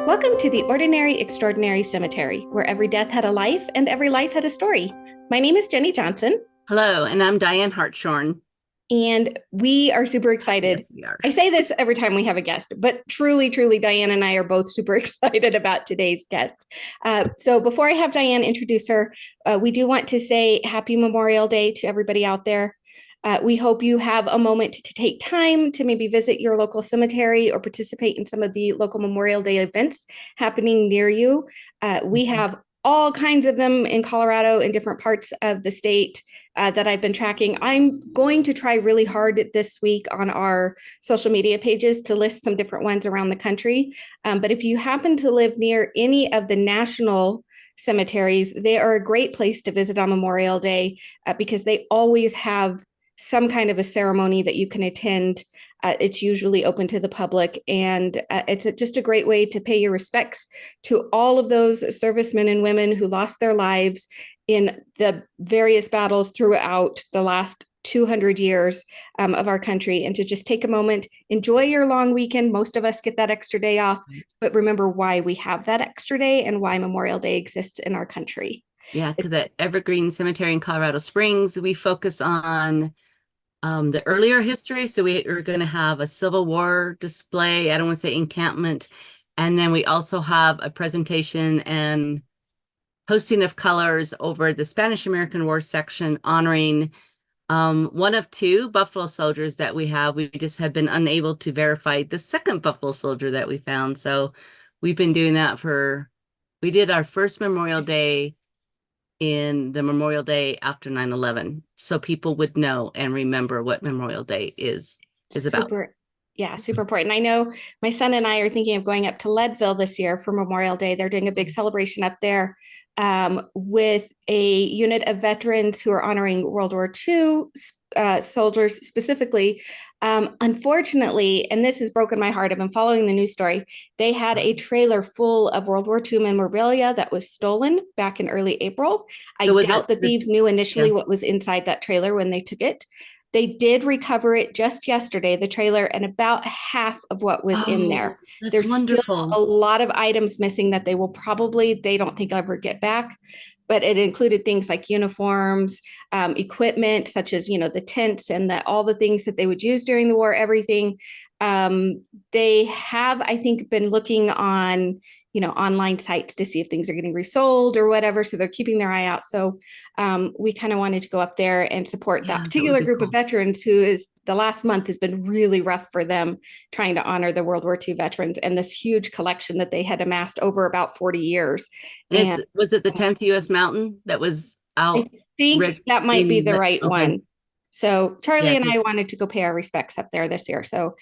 Welcome to the Ordinary Extraordinary Cemetery, where every death had a life and every life had a story. My name is Jennie Johnson. Hello, and I'm Diane Hartshorn. And we are super excited. Yes, we are. I say this every time we have a guest, but truly, Diane and I are both super excited about today's guest. So before I have Diane introduce her, we do want to say Happy Memorial Day to everybody out there. We hope you have a moment to take time to maybe visit your local cemetery or participate in some of the local Memorial Day events happening near you. We have all kinds of them in Colorado in different parts of the state that I've been tracking. I'm going to try really hard this week on our social media pages to list some different ones around the country. But if you happen to live near any of the national cemeteries, they are a great place to visit on Memorial Day because they always have some kind of a ceremony that you can attend. It's usually open to the public, and it's just a great way to pay your respects to all of those servicemen and women who lost their lives in the various battles throughout the last 200 years of our country, and to just take a moment, enjoy your long weekend. Most of us get that extra day off, but remember why we have that extra day and why Memorial Day exists in our country. Yeah, because at Evergreen Cemetery in Colorado Springs, we focus on the earlier history. So we are going to have a Civil War display. I don't want to say encampment. And then we also have a presentation and posting of colors over the Spanish American War section honoring one of two Buffalo soldiers that we have. We just have been unable to verify the second Buffalo soldier that we found. So we've been doing that we did our first Memorial Day in the Memorial Day after 9/11, so people would know and remember what Memorial Day is about. Yeah, super important. I know my son and I are thinking of going up to Leadville this year for Memorial Day. They're doing a big celebration up there with a unit of veterans who are honoring World War II soldiers specifically. Unfortunately, and this has broken my heart, I've been following the news story. They had a trailer full of World War II memorabilia that was stolen back in early April. So I doubt the thieves knew initially what was inside that trailer when they took it. They did recover it just yesterday, the trailer, and about half of what was in there. That's There's still wonderful. a lot of items missing that they don't think I'll ever get back. But it included things like uniforms, equipment, such as, the tents and all the things that they would use during the war, everything. They have, I think, been looking on, online sites to see if things are getting resold or whatever. So they're keeping their eye out. So we kind of wanted to go up there and support that particular group of veterans who is the last month has been really rough for them trying to honor the World War II veterans and this huge collection that they had amassed over about 40 years. And was it the 10th U.S. Mountain that was out? I think that might be the right one. So Charlie and I wanted to go pay our respects up there this year. So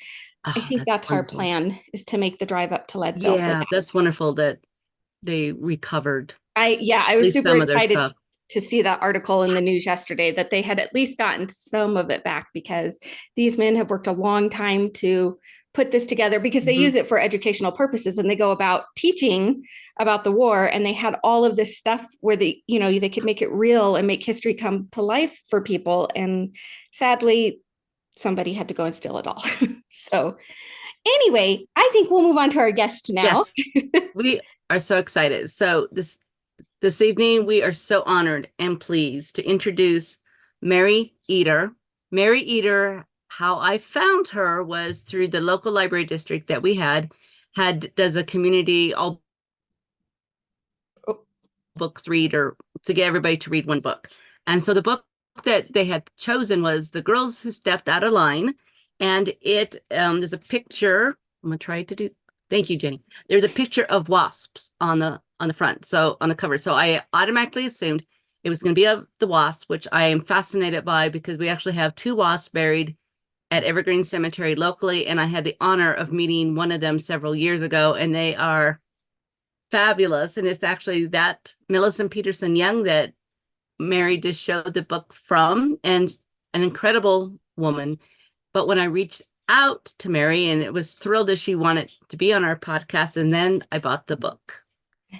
I think that's our plan, is to make the drive up to Leadville. Yeah, that's wonderful that they recovered. I was super excited to see that article in the news yesterday that they had at least gotten some of it back, because these men have worked a long time to put this together, because they use it for educational purposes and they go about teaching about the war, and they had all of this stuff where they could make it real and make history come to life for people. And sadly, somebody had to go and steal it all. So anyway, I think we'll move on to our guest now. Yes, we are so excited. So this evening, we are so honored and pleased to introduce Mary Eder. Mary Eder, how I found her was through the local library district that we does a community all books read, or to get everybody to read one book. And so the book that they had chosen was The Girls Who Stepped Out of Line. And there's a picture. I'm gonna try to do. Thank you, Jennie. There's a picture of wasps on the front, so on the cover. So I automatically assumed it was going to be of the wasp, which I am fascinated by, because we actually have two wasps buried at Evergreen Cemetery locally, and I had the honor of meeting one of them several years ago, and they are fabulous. And it's actually that Millicent Peterson Young that Mary just showed the book from, and an incredible woman. But when I reached out to Mary, and it was thrilled that she wanted to be on our podcast, and then I bought the book,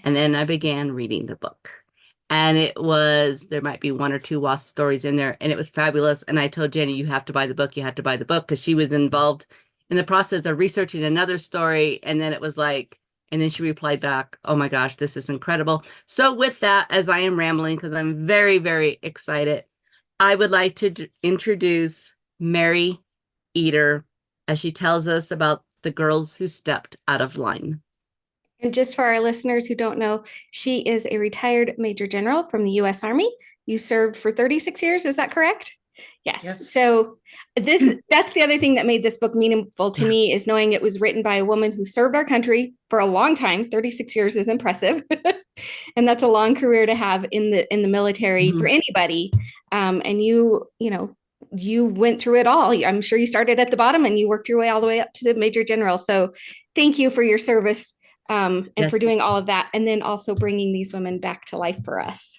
and then I began reading the book. And there might be one or two wasp stories in there, and it was fabulous. And I told Jennie, you have to buy the book. You have to buy the book, because she was involved in the process of researching another story. And then it was like, And then she replied back, "Oh my gosh, this is incredible." So with that, as I am rambling, because I'm very, very excited, I would like to introduce Mary Eder as she tells us about the girls who stepped out of line. And just for our listeners who don't know, she is a retired Major General from the U.S. Army. You served for 36 years, is that correct? Yes. So that's the other thing that made this book meaningful to me, is knowing it was written by a woman who served our country for a long time. 36 years is impressive. And that's a long career to have in the military for anybody. And you went through it all. I'm sure you started at the bottom and you worked your way all the way up to the Major General. So thank you for your service, and for doing all of that, and then also bringing these women back to life for us.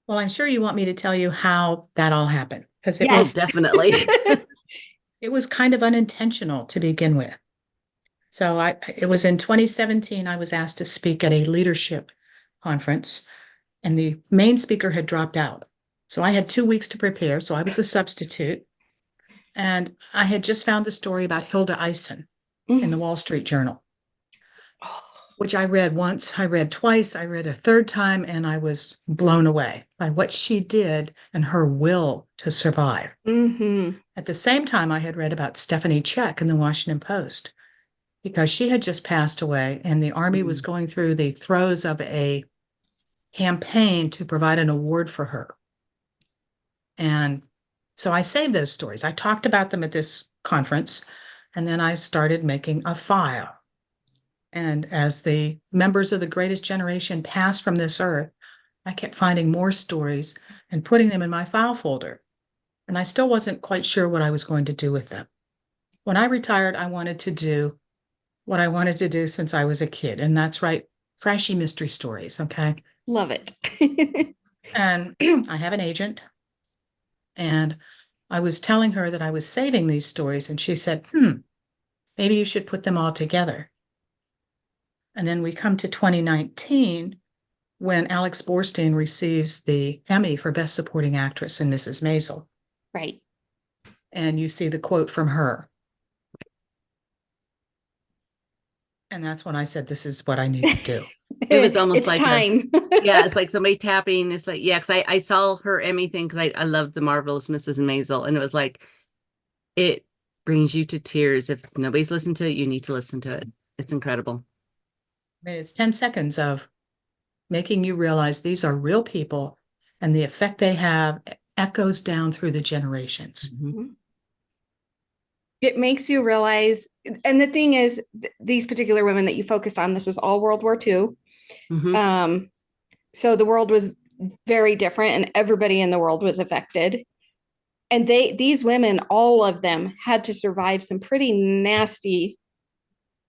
Well, I'm sure you want me to tell you how that all happened, because it was definitely it was kind of unintentional to begin with. So it was in 2017, I was asked to speak at a leadership conference, and the main speaker had dropped out. So I had 2 weeks to prepare. So I was a substitute, and I had just found the story about Hilda Eisen in the Wall Street Journal, which I read once, I read twice, I read a third time, and I was blown away by what she did and her will to survive. At the same time, I had read about Stephanie Check in the Washington Post, because she had just passed away and the Army was going through the throes of a campaign to provide an award for her. And so I saved those stories. I talked about them at this conference, and then I started making a file. And as the members of the greatest generation passed from this earth, I kept finding more stories and putting them in my file folder. And I still wasn't quite sure what I was going to do with them. When I retired, I wanted to do what I wanted to do since I was a kid, and that's write trashy mystery stories, okay? Love it. And I have an agent, and I was telling her that I was saving these stories, and she said, maybe you should put them all together. And then we come to 2019, when Alex Borstein receives the Emmy for Best Supporting Actress in Mrs. Maisel. Right. And you see the quote from her. And that's when I said, this is what I need to do. It was almost it's like time. It's like somebody tapping. It's like, because I saw her Emmy thing, because I loved The Marvelous Mrs. Maisel. And it was like, it brings you to tears. If nobody's listened to it, you need to listen to it. It's incredible. I mean, it's 10 seconds of making you realize these are real people, and the effect they have echoes down through the generations. It makes you realize, and the thing is, these particular women that you focused on, this was all World War II. So the world was very different, and everybody in the world was affected. And these women, all of them, had to survive some pretty nasty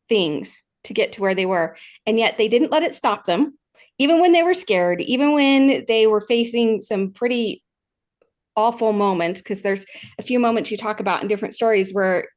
things to get to where they were. And yet they didn't let it stop them, even when they were scared, even when they were facing some pretty awful moments, because there's a few moments you talk about in different stories where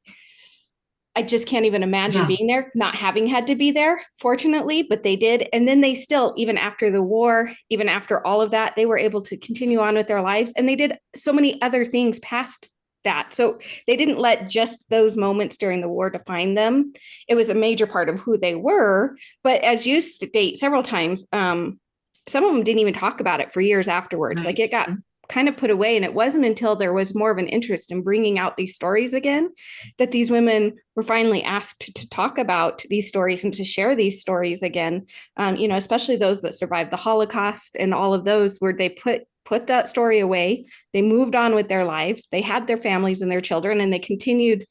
I just can't even imagine being there, not having had to be there, fortunately, but they did. And then they still, even after the war, even after all of that, they were able to continue on with their lives. And they did so many other things past that. So they didn't let just those moments during the war define them. It was a major part of who they were. But as you state several times, some of them didn't even talk about it for years afterwards. Like it got kind of put away. And it wasn't until there was more of an interest in bringing out these stories again that these women were finally asked to talk about these stories and to share these stories again. Especially those that survived the Holocaust and all of those, where they put that story away. They moved on with their lives. They had their families and their children, and they continued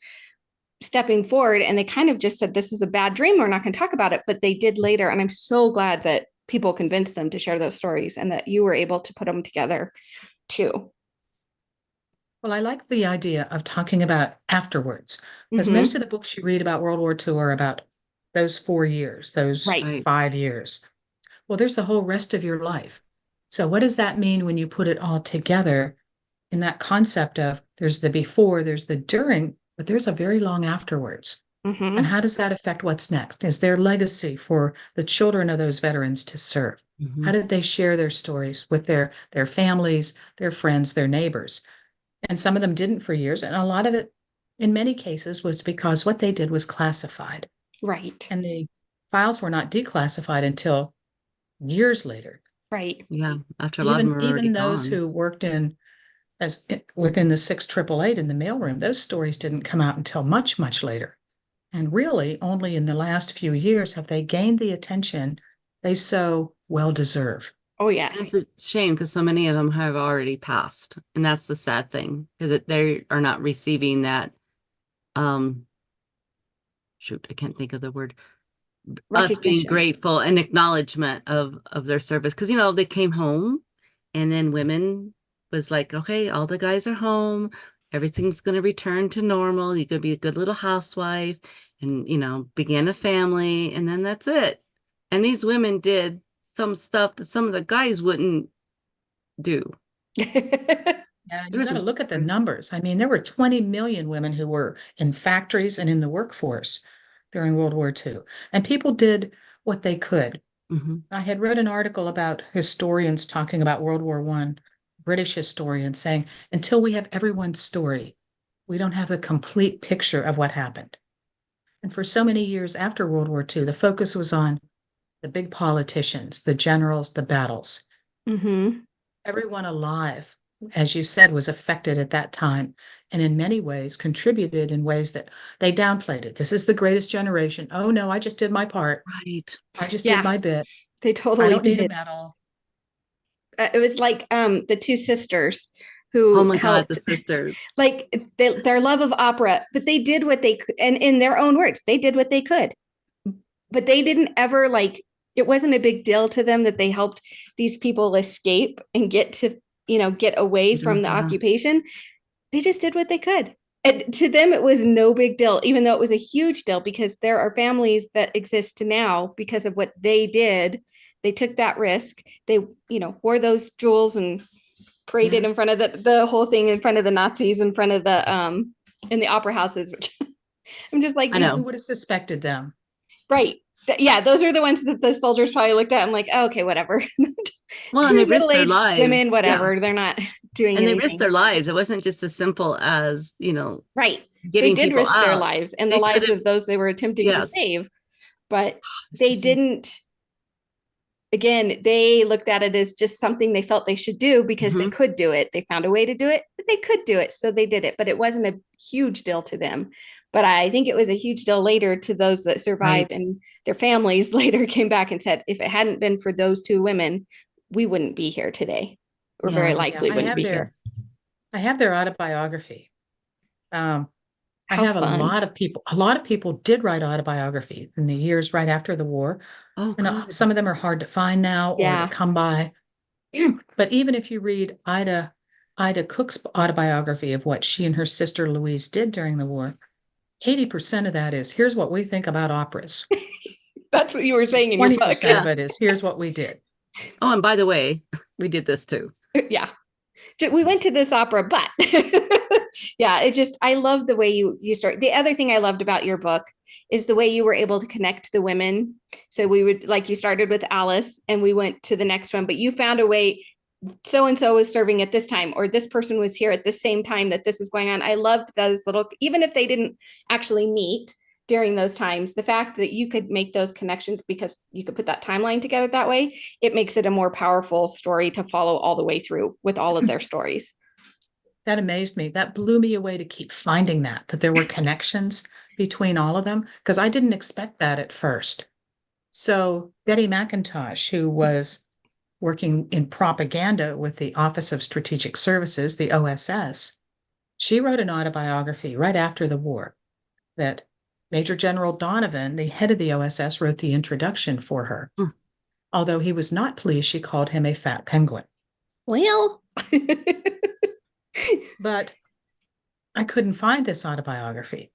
stepping forward. And they kind of just said, this is a bad dream, we're not going to talk about it. But they did later. And I'm so glad that people convinced them to share those stories, and that you were able to put them together too. Well, I like the idea of talking about afterwards, because most of the books you read about World War II are about those 4 years, those 5 years. Well, there's the whole rest of your life. So what does that mean when you put it all together in that concept of there's the before, there's the during, but there's a very long afterwards? And how does that affect what's next? Is there legacy for the children of those veterans to serve? How did they share their stories with their families, their friends, their neighbors? And some of them didn't for years. And a lot of it, in many cases, was because what they did was classified. Right. And the files were not declassified until years later. Right. Yeah, after a lot of them were already Even those gone. who worked within the 688 in the mailroom, those stories didn't come out until much, much later. And really, only in the last few years have they gained the attention they so well deserve. Oh, And yes. it's a shame because so many of them have already passed, and that's the sad thing, because they are not receiving that. Shoot, I can't think of the word. Us being Recognition. grateful and acknowledgement of their service, because they came home, and then women was like, okay, all the guys are home, everything's going to return to normal, you're going to be a good little housewife, and begin a family, and then that's it. And these women did some stuff that some of the guys wouldn't do. Yeah, you got to look at the numbers. I mean, there were 20 million women who were in factories and in the workforce during World War II, and people did what they could. Mhm. I had read an article about historians talking about World War I, British historians saying, until we have everyone's story, we don't have the complete picture of what happened. And for so many years after World War II, the focus was on the big politicians, the generals, the battles. Mm-hmm. Everyone alive, as you said, was affected at that time, and in many ways contributed in ways that they downplayed it. This is the greatest generation. Oh no, I just did my part. Right. I just Yeah. did my bit. They I totally don't need a did. medal. It was like the two sisters Oh who my God, the helped, sisters. like their love of opera, but they did what they could, and in their own words, they did what they could. But they didn't ever it wasn't a big deal to them that they helped these people escape and get away from the occupation. They just did what they could. And to them, it was no big deal, even though it was a huge deal, because there are families that exist now because of what they did. They took that risk. They, wore those jewels and paraded in front of the whole thing, in front of the Nazis, in front of in the opera houses, which I'm just like, I know. Who would have suspected them? right. Yeah, those are the ones that the soldiers probably looked at and like, oh, okay, whatever. Well, and they risked their Middle-aged lives. women, whatever. They're not doing And they anything. risked their lives. It wasn't just as simple as, Right. They getting did people risk their out. lives and the They lives could've- of those they were attempting to Yes. save. But It's they just- didn't, again, they looked at it as just something they felt they should do because they Mhm. could do it. They found a way to do it, but they could do it. So they did it, but it wasn't a huge deal to them. But I think it was a huge deal later to those that survived, Right. and their families later came back and said, if it hadn't been for those two women, we wouldn't be here today. Or very Yeah, likely I wouldn't have be their here. I have their autobiography. I How have fun. a lot of people did write autobiography in the years right after the war. Oh, And good. some of them are hard to find now or Yeah. to come by. But even if you read Ida Cook's autobiography of what she and her sister Louise did during the war, 80% of that is here's what we think about operas. That's what you were saying in your book. 20% of it is here's what we did. Oh, and by the way, we did this too. Yeah. We went to this opera, but yeah, I love the way you start. The other thing I loved about your book is the way you were able to connect the women. So we would, like, you started with Alice and we went to the next one, but you found a way. So and so was serving at this time, or this person was here at the same time that this was going on. I loved those little, even if they didn't actually meet during those times, the fact that you could make those connections because you could put that timeline together that way, it makes it a more powerful story to follow all the way through with all of their stories. That amazed me. That blew me away to keep finding that there were connections between all of them, because I didn't expect that at first. So Betty McIntosh, who was working in propaganda with the Office of Strategic Services, the OSS, she wrote an autobiography right after the war that Major General Donovan, the head of the OSS, wrote the introduction for her. Although he was not pleased, she called him a fat penguin. Well, but I couldn't find this autobiography.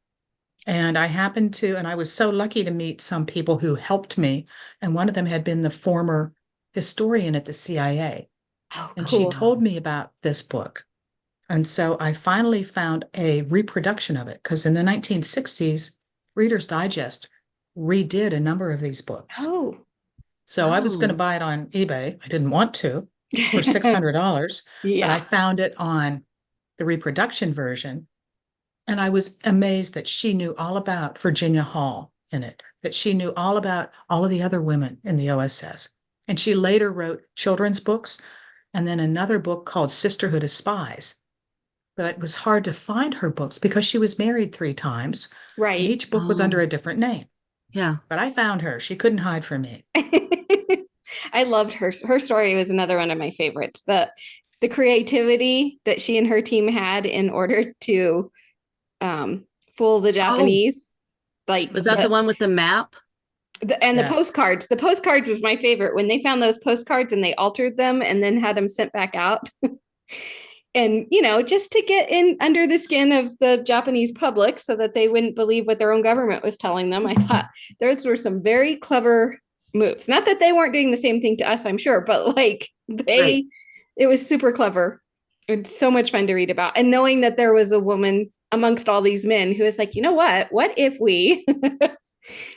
And I happened to, and I was so lucky to meet some people who helped me. And one of them had been the former historian at the CIA. And she told me about this book. And so I finally found a reproduction of it, because in the 1960s, Reader's Digest redid a number of these books. Oh. So I was going to buy it on eBay. I didn't want to for $600, Yeah. but I found it on the reproduction version. And I was amazed that she knew all about Virginia Hall in it, that she knew all about all of the other women in the OSS. And she later wrote children's books and then another book called Sisterhood of Spies. But it was hard to find her books because she was married 3 times. And Right. each book was under a different name. Yeah. But I found her. She couldn't hide from me. I loved her. Her story was another one of my favorites. The creativity that she and her team had in order to fool the Japanese. Like, Was that the one with the map? And Yes. the postcards. The postcards was my favorite when they found those postcards and they altered them and then had them sent back out. And, you know, just to get in under the skin of the Japanese public so that they wouldn't believe what their own government was telling them. I thought those were some very clever moves. Not that they weren't doing the same thing to us, I'm sure, but like Right. it was super clever and so much fun to read about. And knowing that there was a woman amongst all these men who was like, you know what if we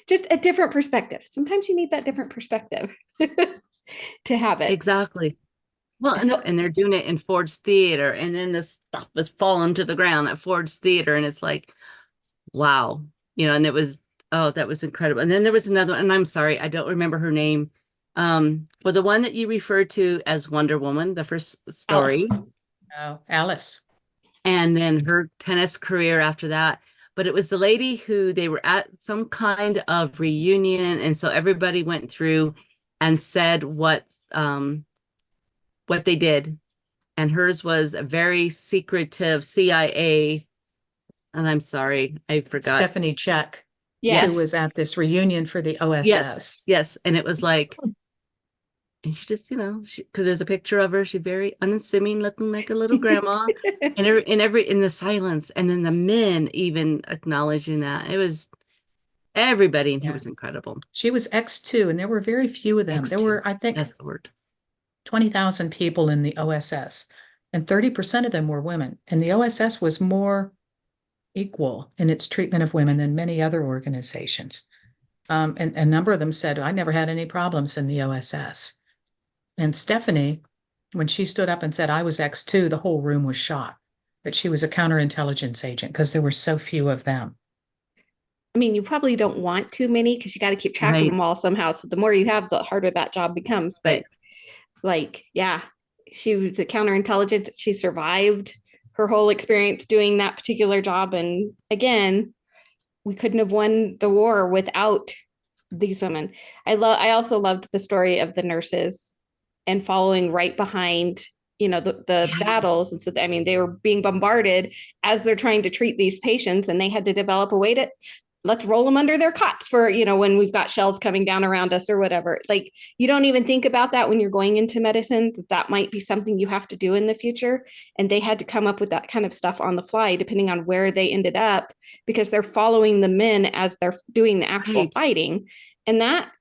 just a different perspective. Sometimes you need that different perspective to have it. Exactly. Well, So- and they're doing it in Ford's Theater, and then the stuff was falling to the ground at Ford's Theater, and it's like, wow, you know, and it was, oh, that was incredible. And then there was another one, and I'm sorry, I don't remember her name. But the one that you referred to as Wonder Woman, the first story, Alice. Oh, Alice. and then her tennis career after that. But it was the lady who they were at some kind of reunion, and so everybody went through and said what they did. And hers was a very secretive CIA. And I'm sorry, I forgot. Stephanie Check, Yes. who was at this reunion for the OSS. Yes. And it was like, and she just, you know, because there's a picture of her, she's very unassuming, looking like a little grandma, and in the silence, and then the men even acknowledging that. It was everybody in here was incredible. She was X2, and there were very few of them. There X2. were, I think, That's the word. 20,000 people in the OSS, and 30% of them were women. And the OSS was more equal in its treatment of women than many other organizations. And a number of them said, I never had any problems in the OSS. And Stephanie, when she stood up and said, I was X2, the whole room was shocked that she was a counterintelligence agent because there were so few of them. I mean, you probably don't want too many because you got to keep track of Right. them all somehow. So the more you have, the harder that job becomes. But Right. like, yeah, she was a counterintelligence. She survived her whole experience doing that particular job. And again, we couldn't have won the war without these women. I also loved the story of the nurses and following right behind, you know, the Yes. battles. And so, I mean, they were being bombarded as they're trying to treat these patients, and they had to develop a way to let's roll them under their cots for, you know, when we've got shells coming down around us or whatever. Like, you don't even think about that when you're going into medicine, that might be something you have to do in the future. And they had to come up with that kind of stuff on the fly, depending on where they ended up, because they're following the men as they're doing the actual Right. fighting. And that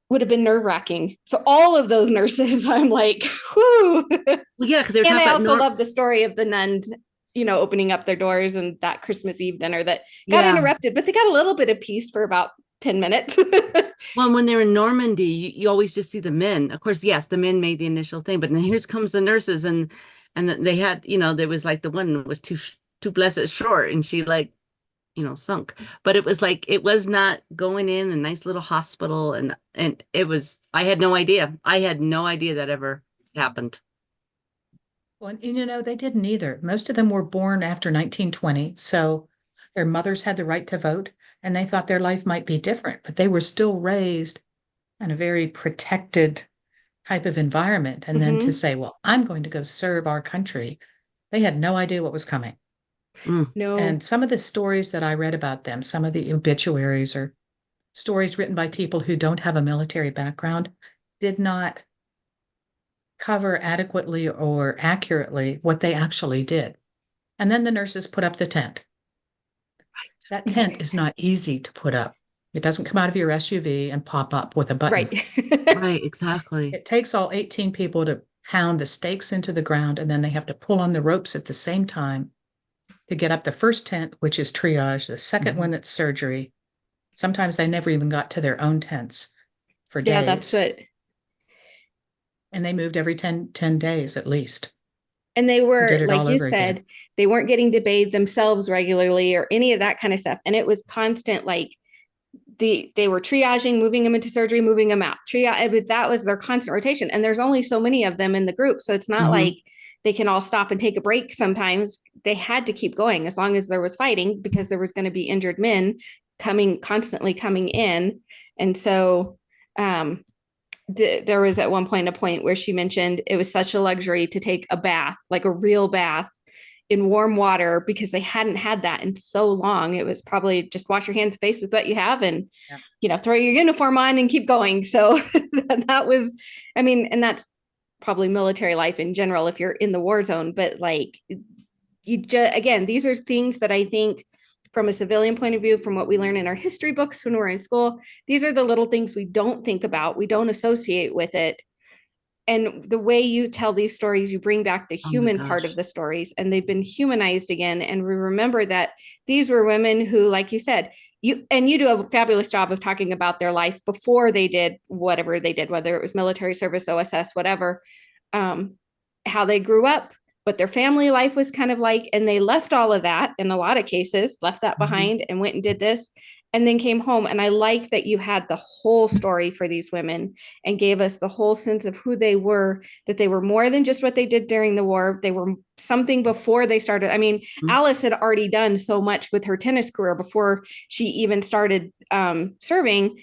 would have been nerve-wracking. So all of those nurses, I'm like, whoo. Well, yeah, because they were And talking I about also love the story of the nuns, you know, opening up their doors and that Christmas Eve dinner that got interrupted, but they got a little bit of peace for about 10 minutes. Well, when they're in Normandy, you always just see the men. Of course, yes, the men made the initial thing, but then here comes the nurses, and they had, you know, there was like the one was too blessed short, and she like, you know, sunk. But it was like it was not going in a nice little hospital, and it was. I had no idea. I had no idea that ever happened. Well, and, you know, they didn't either. Most of them were born after 1920, so their mothers had the right to vote, and they thought their life might be different, but they were still raised in a very protected type of environment. And then to say, well, I'm going to go serve our country, they had no idea what was coming. No. And some of the stories that I read about them, some of the obituaries or stories written by people who don't have a military background, did not cover adequately or accurately what they actually did. And then the nurses put up the tent. That tent is not easy to put up. It doesn't come out of your SUV and pop up with a button. Right. Right, exactly. It takes all 18 people to pound the stakes into the ground, and then they have to pull on the ropes at the same time to get up the first tent, which is triage, the 2nd one that's surgery. Sometimes they never even got to their own tents for days. Yeah, that's it. And they moved every 10 days at least. And they were, Did it like all you over said, again. they weren't getting to bathe themselves regularly or any of that kind of stuff. And it was constant, like, they were triaging, moving them into surgery, moving them out. That was their constant rotation. And there's only so many of them in the group. So it's not like they can all stop and take a break. Sometimes they had to keep going as long as there was fighting, because there was going to be injured men constantly coming in. And so there was at one point a point where she mentioned it was such a luxury to take a bath, like a real bath, in warm water, because they hadn't had that in so long. It was probably just wash your hands, face with what you have, and throw your uniform on and keep going. So that was, I mean, and that's probably military life in general if you're in the war zone. But like, again, these are things that I think from a civilian point of view, from what we learn in our history books when we're in school, these are the little things we don't think about, we don't associate with it. And the way you tell these stories, you bring back the human part of the stories, and they've been humanized again. And we remember that these were women who, like you said, you do a fabulous job of talking about their life before they did whatever they did, whether it was military service, OSS, whatever, how they grew up, what their family life was kind of like. And they left all of that, in a lot of cases, left that behind and went and did this, and then came home. And I like that you had the whole story for these women and gave us the whole sense of who they were, that they were more than just what they did during the war. They were something before they started. I mean, Alice had already done so much with her tennis career before she even started serving.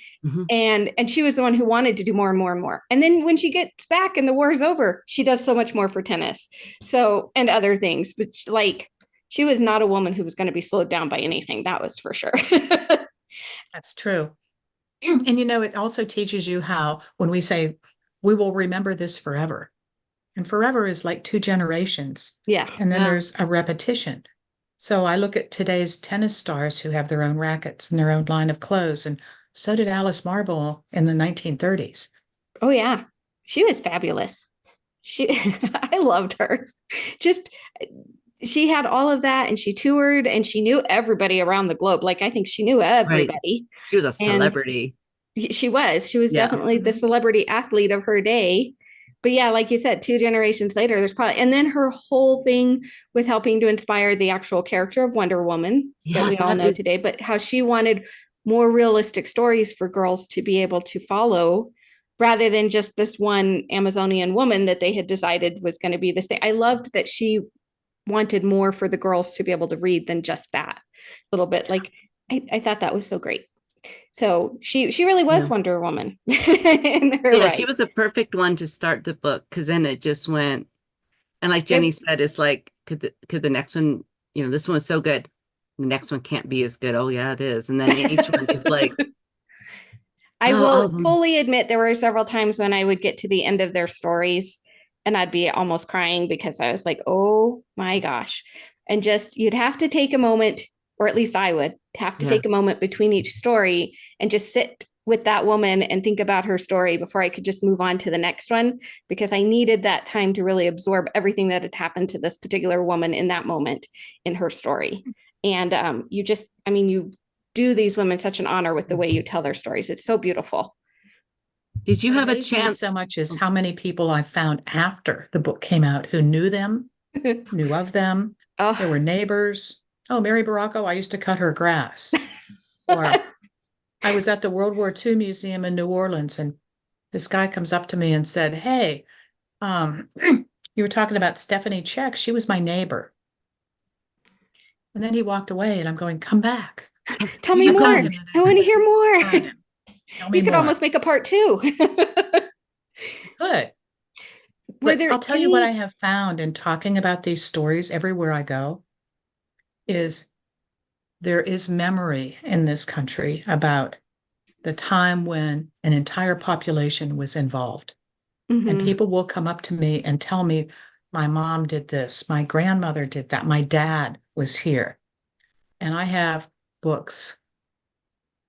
And she was the one who wanted to do more and more and more. And then when she gets back and the war is over, she does so much more for tennis. So, and other things, but she was not a woman who was going to be slowed down by anything. That was for sure. That's true. And it also teaches you how, when we say we will remember this forever, and forever is like 2 generations. Yeah. And then there's a repetition. So I look at today's tennis stars who have their own rackets and their own line of clothes. And so did Alice Marble in the 1930s. Oh, yeah. She was fabulous. I loved her. She had all of that, and she toured, and she knew everybody around the globe. Like, I think she knew everybody. Right. She was a celebrity. She was definitely the celebrity athlete of her day. But yeah, like you said, 2 generations later, there's probably, and then her whole thing with helping to inspire the actual character of Wonder Woman that we all know today, but how she wanted more realistic stories for girls to be able to follow, rather than just this one Amazonian woman that they had decided was going to be the same. I loved that she wanted more for the girls to be able to read than just that little bit. Like, I thought that was so great. So she really was Wonder Woman. She was the perfect one to start the book, because then it just went, and like Jenny said, it's like, could the next one, this one was so good, the next one can't be as good. Oh yeah, it is. And then each one is like, I will fully admit there were several times when I would get to the end of their stories and I'd be almost crying, because I was like, oh my gosh. And you'd have to take a moment, or at least I would have to take a moment between each story and just sit with that woman and think about her story before I could just move on to the next one, because I needed that time to really absorb everything that had happened to this particular woman in that moment in her story. And you do these women such an honor with the way you tell their stories. It's so beautiful. Did you have a chance? So much as how many people I found after the book came out who knew them, knew of them. They were neighbors. Oh, Mary Baracco, I used to cut her grass. Or I was at the World War II Museum in New Orleans, and this guy comes up to me and said, hey, you were talking about Stephanie Check. She was my neighbor. And then he walked away, and I'm going, come back. Tell me more. I want to hear more. You could almost make a part 2. Good. I'll tell you what I have found in talking about these stories everywhere I go is there is memory in this country about the time when an entire population was involved. And people will come up to me and tell me, my mom did this, my grandmother did that, my dad was here. And I have books,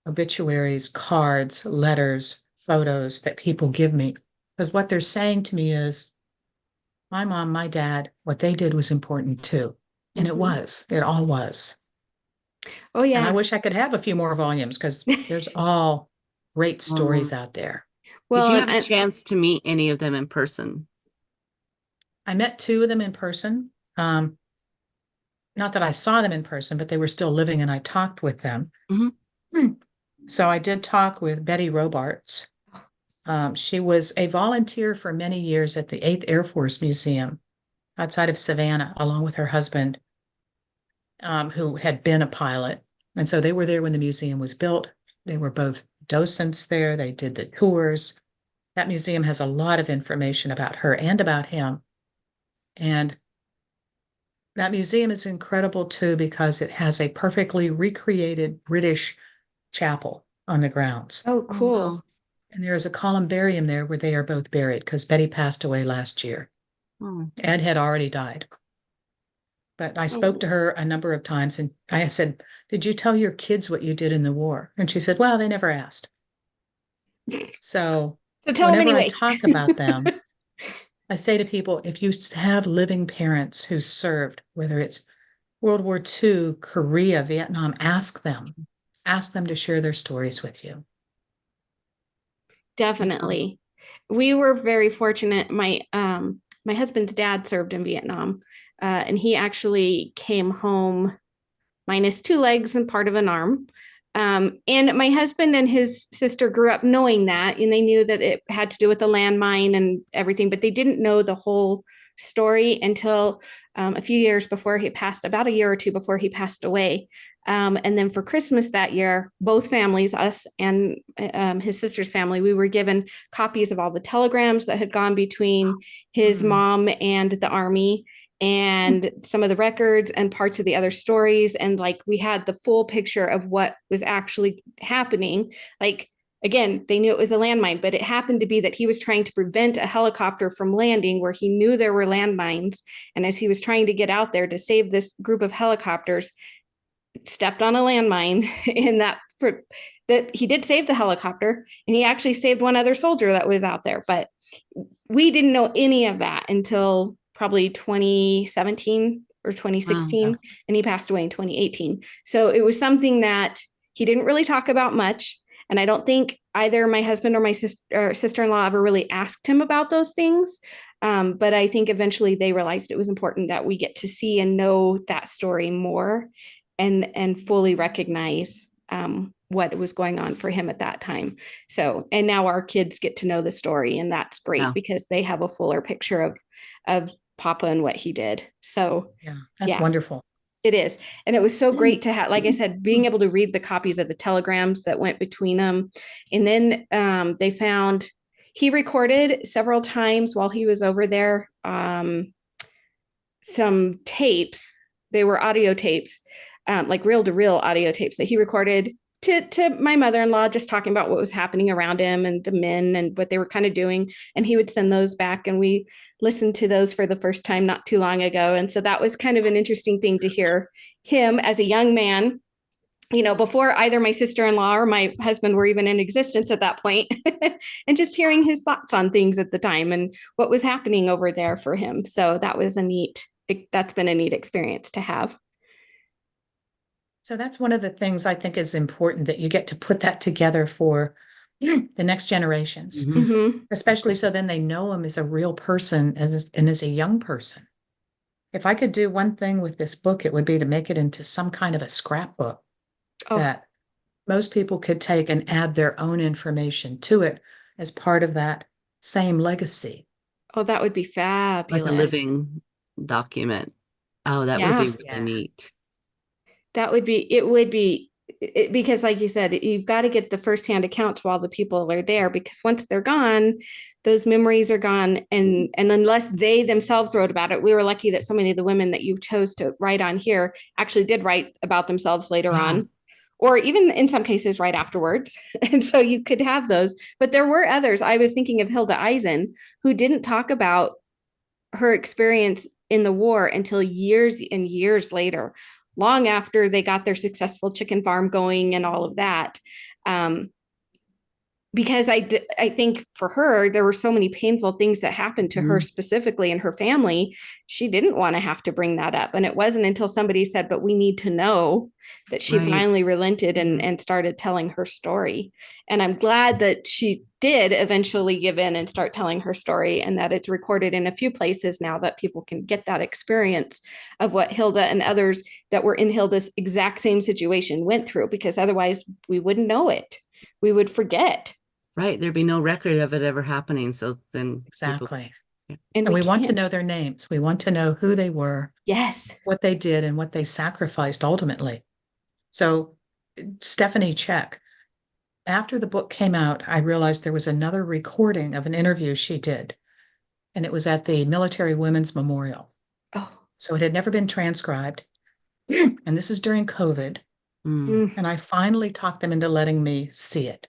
obituaries, cards, letters, photos that people give me, because what they're saying to me is, my mom, my dad, what they did was important too. And it all was. Oh yeah. And I wish I could have a few more volumes, because there's all great stories out there. Well, did you have a chance to meet any of them in person? I met 2 of them in person. Not that I saw them in person, but they were still living and I talked with them. So I did talk with Betty Robarts. She was a volunteer for many years at the 8th Air Force Museum outside of Savannah, along with her husband, who had been a pilot. And so they were there when the museum was built. They were both docents there. They did the tours. That museum has a lot of information about her and about him. And that museum is incredible too, because it has a perfectly recreated British chapel on the grounds. Oh, Oh, cool. wow. And there is a columbarium there where they are both buried because Betty passed away last year. Oh. Ed had already died. But I spoke to her a number of times and I said, "Did you tell your kids what you did in the war?" And she said, "Well, they never asked." So So tell them whenever I anyway. talk about them, I say to people, if you have living parents who served, whether it's World War II, Korea, Vietnam, ask them to share their stories with you. Definitely. We were very fortunate. My husband's dad served in Vietnam, and he actually came home minus two legs and part of an arm. And my husband and his sister grew up knowing that, and they knew that it had to do with the landmine and everything, but they didn't know the whole story until a few years before he passed, about a year or two before he passed away. And then for Christmas that year, both families, us and his sister's family, we were given copies of all the telegrams that had gone between his mom and the army, and some of the records and parts of the other stories. And like we had the full picture of what was actually happening. Like, again, they knew it was a landmine, but it happened to be that he was trying to prevent a helicopter from landing where he knew there were landmines. And as he was trying to get out there to save this group of helicopters, stepped on a landmine in that he did save the helicopter, and he actually saved one other soldier that was out there. But we didn't know any of that until probably 2017 or 2016, Wow. and he passed away in 2018. So it was something that he didn't really talk about much. And I don't think either my husband or my sister-in-law ever really asked him about those things. But I think eventually they realized it was important that we get to see and know that story more, and fully recognize what was going on for him at that time. So, and now our kids get to know the story, and that's great Yeah. because they have a fuller picture of Papa and what he did. So Yeah, that's wonderful. It is. And it was so great to have, like I said, being able to read the copies of the telegrams that went between them. And then they found, he recorded several times while he was over there, some tapes. They were audio tapes, like reel to reel audio tapes that he recorded to my mother-in-law, just talking about what was happening around him and the men and what they were kind of doing. And he would send those back, and we listened to those for the first time not too long ago. And so that was kind of an interesting thing to hear him as a young man, before either my sister-in-law or my husband were even in existence at that point, and just hearing his thoughts on things at the time and what was happening over there for him. So that's been a neat experience to have. So that's one of the things I think is important, that you get to put that together for the next generations, especially so then they know him as a real person and as a young person. If I could do one thing with this book, it would be to make it into some kind of a scrapbook that most people could take and add their own information to it as part of that same legacy. Oh, that would be fabulous. Like a living document. Oh, that would be really neat. It would be because like you said, you've got to get the firsthand accounts while the people are there, because once they're gone, those memories are gone. And unless they themselves wrote about it, we were lucky that so many of the women that you chose to write on here actually did write about themselves later on, or even in some cases right afterwards. And so you could have those, but there were others. I was thinking of Hilda Eisen, who didn't talk about her experience in the war until years and years later, long after they got their successful chicken farm going and all of that. because I think for her, there were so many painful things that happened to her specifically and her family. She didn't want to have to bring that up. And it wasn't until somebody said, but we need to know, that she finally relented and started telling her story. And I'm glad that she did eventually give in and start telling her story, and that it's recorded in a few places now that people can get that experience of what Hilda and others that were in Hilda's exact same situation went through, because otherwise we wouldn't know it. We would forget. Right. There'd be no record of it ever happening. So then Exactly. People, and we want to know their names. We want to know who they were. Yes. What they did and what they sacrificed ultimately. So Stephanie Check, after the book came out, I realized there was another recording of an interview she did. And it was at the Military Women's Memorial. Oh. So it had never been transcribed. And this is during COVID. And I finally talked them into letting me see it.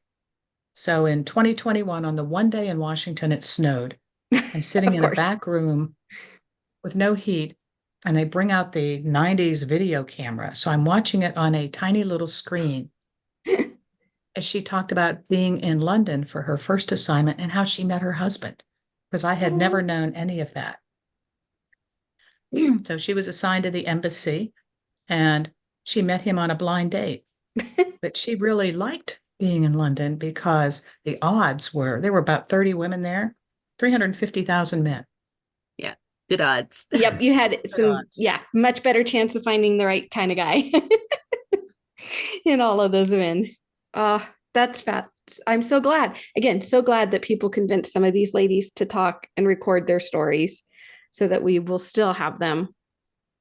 So in 2021, on the one day in Washington, it snowed. I'm sitting in a back room with no heat, and they bring out the 90s video camera. So I'm watching it on a tiny little screen as she talked about being in London for her first assignment and how she met her husband, because I had never known any of that. So she was assigned to the embassy, and she met him on a blind date. But she really liked being in London because the odds were, there were about 30 women there, 350,000 men. Yeah, good odds. Yep, you had some, much better chance of finding the right kind of guy in all of those men. That's fat. I'm so glad. Again, so glad that people convinced some of these ladies to talk and record their stories so that we will still have them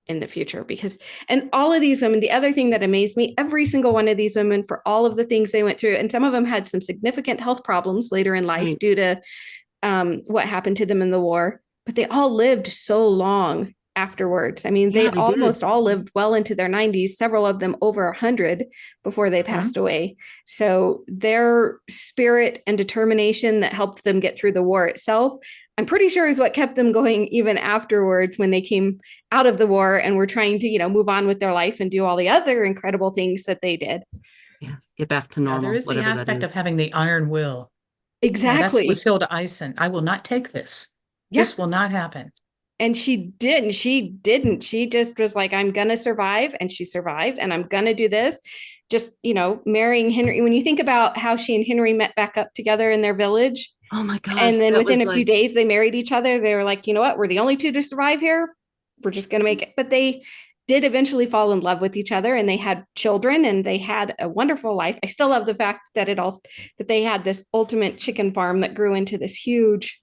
in the future. Because, and all of these women, the other thing that amazed me, every single one of these women, for all of the things they went through, and some of them had some significant health problems later in life due to what happened to them in the war, but they all lived so long afterwards. I mean, they almost all lived well into their 90s, several of them over 100 before they passed away. So their spirit and determination that helped them get through the war itself, I'm pretty sure is what kept them going even afterwards when they came out of the war and were trying to, move on with their life and do all the other incredible things that they did. Yeah, get back to normal. There is the aspect of having the iron will. Exactly. That was Hilda Eisen. I will not take this. Yeah. This will not happen. And she didn't. She just was like, I'm going to survive. And she survived. And I'm going to do this. Just, marrying Henry. When you think about how she and Henry met back up together in their village. Oh my gosh. And then within a few days, they married each other. They were like, you know what? We're the only two to survive here. We're just going to make it. But they did eventually fall in love with each other, and they had children, and they had a wonderful life. I still love the fact that that they had this ultimate chicken farm that grew into this huge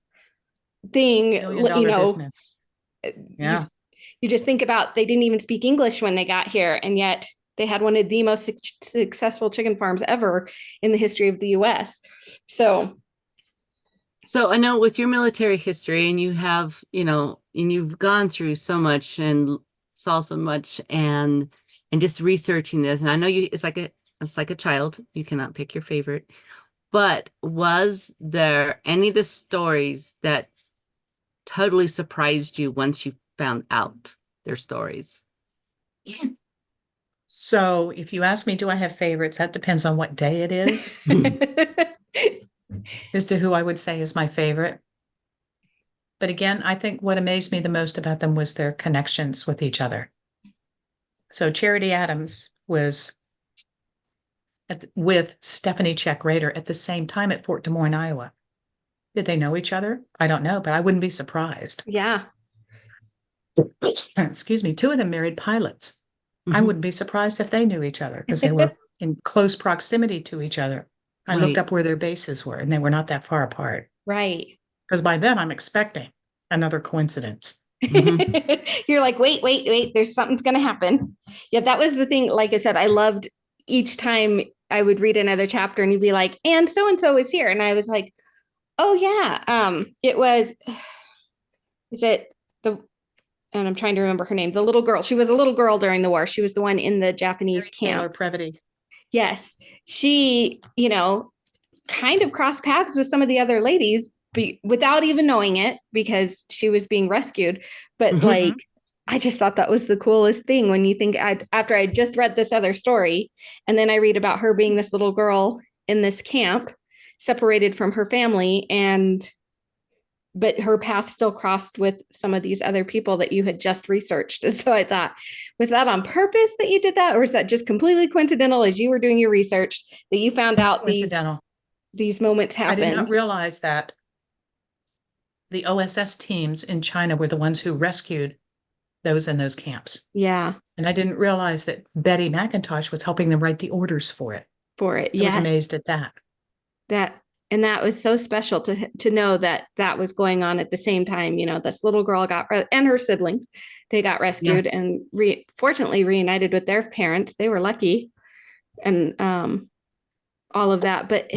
thing, business. Yeah. You just think about, they didn't even speak English when they got here, and yet they had one of the most successful chicken farms ever in the history of the US. So I know with your military history, and you have, and you've gone through so much and saw so much and just researching this. And I know it's like a child. You cannot pick your favorite. But was there any of the stories that totally surprised you once you found out their stories? Yeah. So if you ask me, do I have favorites? That depends on what day it is. As to who I would say is my favorite. But again, I think what amazed me the most about them was their connections with each other. So Charity Adams was with Stephanie Check Rader at the same time at Fort Des Moines, Iowa. Did they know each other? I don't know, but I wouldn't be surprised. Yeah. Excuse me. Two of them married pilots. I wouldn't be surprised if they knew each other because they were in close proximity to each other. I looked up where their bases were, and they were not that far apart. Right. Because by then I'm expecting another coincidence. You're like, wait, there's something's going to happen. Yeah, that was the thing. Like I said, I loved each time I would read another chapter and you'd be like, and so is here. And I was like, oh yeah. It was, and I'm trying to remember her name, the little girl. She was a little girl during the war. She was the one in the Japanese camp. Bravery. Yes. She, kind of crossed paths with some of the other ladies without even knowing it because she was being rescued. But I just thought that was the coolest thing when you think after I just read this other story, and then I read about her being this little girl in this camp, separated from her family, but her path still crossed with some of these other people that you had just researched. And so I thought, was that on purpose that you did that? Or is that just completely coincidental as you were doing your research that you found out these moments happened? I did not realize that the OSS teams in China were the ones who rescued those in those camps. Yeah. And I didn't realize that Betty McIntosh was helping them write the orders for it. I was amazed at that. And that was so special to know that was going on at the same time. You know, this little girl and her siblings, they got rescued and fortunately reunited with their parents. They were lucky, and all of that. But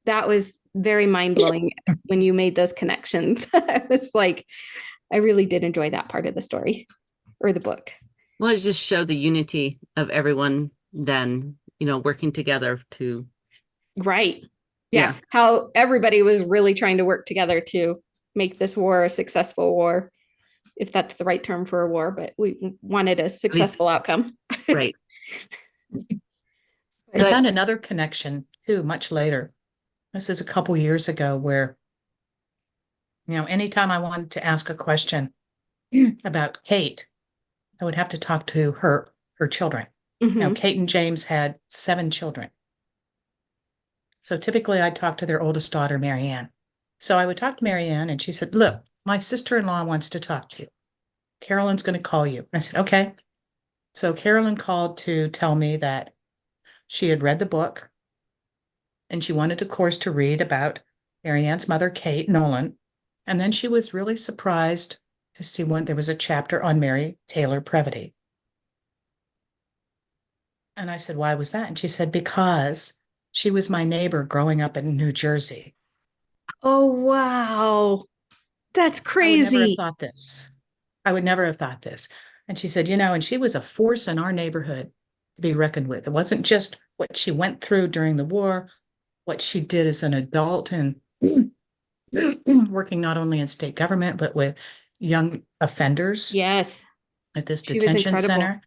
that was very mind blowing when you made those connections. I was like, I really did enjoy that part of the story or the book. Well, it just showed the unity of everyone then, working together to. Right. Yeah. How everybody was really trying to work together to make this war a successful war, if that's the right term for a war, but we wanted a successful outcome. Right. I found another connection too, much later. This is a couple years ago where, anytime I wanted to ask a question about Kate, I would have to talk to her children. Mm-hmm. Kate and James had 7 children. So typically I'd talk to their oldest daughter, Marianne. So I would talk to Marianne and she said, look, my sister-in-law wants to talk to you. Carolyn's going to call you. I said, okay. So Carolyn called to tell me that she had read the book and she wanted, of course, to read about Marianne's mother, Kate Nolan. And then she was really surprised to see there was a chapter on Mary Taylor Prevost. And I said, why was that? And she said, because she was my neighbor growing up in New Jersey. Oh, wow. That's crazy. I would never have thought this. I would never have thought this. And she said, and she was a force in our neighborhood to be reckoned with. It wasn't just what she went through during the war, what she did as an adult and working not only in state government, but with young offenders. Yes. At this detention center.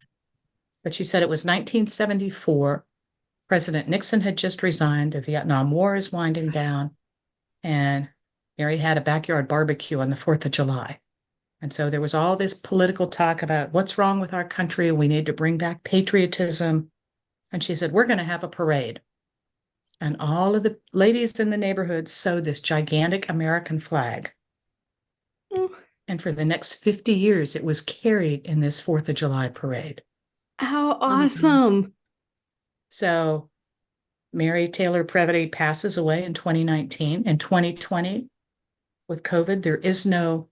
But she said it was 1974. President Nixon had just resigned. The Vietnam War is winding down. And Mary had a backyard barbecue on the 4th of July. And so there was all this political talk about what's wrong with our country. We need to bring back patriotism. And she said, we're going to have a parade. And all of the ladies in the neighborhood sewed this gigantic American flag. Oh. And for the next 50 years, it was carried in this 4th of July parade. How awesome. So Mary Taylor Prevost passes away in 2019. In 2020, with COVID, there is no